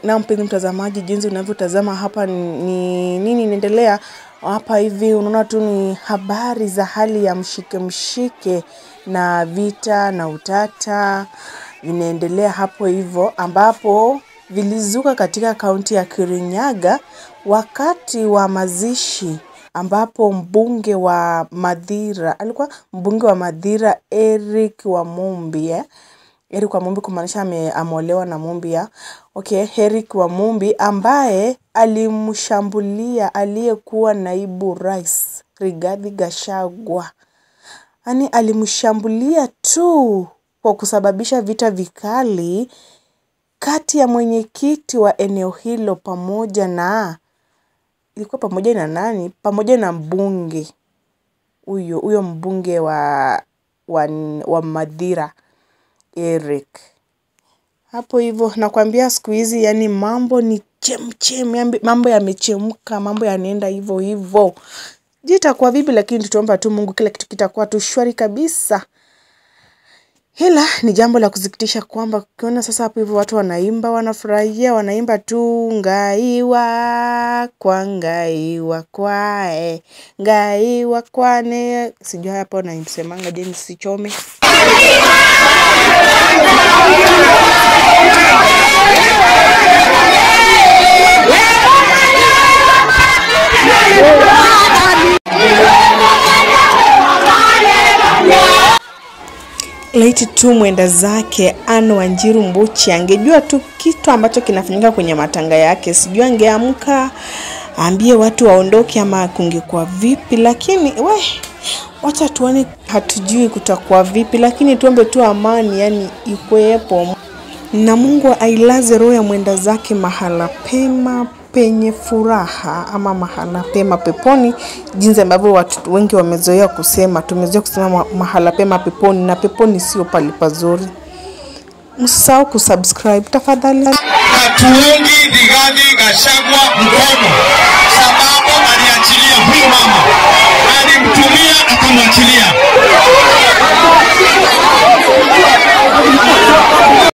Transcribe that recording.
Na mpenzi mtazamaji, jinsi unavyotazama hapa ni nini inaendelea hapa hivi. Unaona tu ni habari za hali ya mshike na vita na utata vinaendelea hapo hivyo, ambapo vilizuka katika kaunti ya Kirinyaga wakati wa mazishi, ambapo mbunge wa Mathira, alikuwa mbunge wa Mathira Eric Wamumbi, Eric Wamumbi kumaanisha ameolewa na Mumbi ya. Eric Wamumbi ambaye alimshambulia aliyekuwa naibu rais Rigathi Gachagua. Yaani alimshambulia tu kwa kusababisha vita vikali kati ya mwenyekiti wa eneo hilo pamoja na pamoja na mbunge huyo mbunge wa Mathira Eric. Hapo hivyo nakwambia siku hizi yani mambo ni chemchem, mambo yamechemka, mambo yanaenda hivyo. Itakuwa vipi, lakini tutaomba tu Mungu kila kitu kitakuwa tu shwari kabisa. Hila ni jambo la kusikitisha kwamba ukiona sasa hapo hivyo watu wanaimba, wanafurahia, wanaimba tu ngaiwa kwae, ngaiwa kwane, sijui hapo na imsemanga je nisichome. Laiti tu mwenda zake Anne Wanjiru Mbuchi angejua tu kitu ambacho kinafanyika kwenye matanga yake, sijui angeamka ambie watu waondoke ama kungekuwa vipi, lakini wacha tuone, hatujui kutakuwa vipi, lakini tuombe tu amani yani ikuwepo, na Mungu ailaze roho ya mwenda zake mahala pema penye furaha, ama mahala pema peponi, jinsi ambavyo watu wengi wamezoea kusema. Tumezoea kusema mahala pema peponi, na peponi sio pali pazuri. Msisahau kusubscribe tafadhali. Hatuungi Rigathi Gachagua mkono sababu aliachilia huyu mama.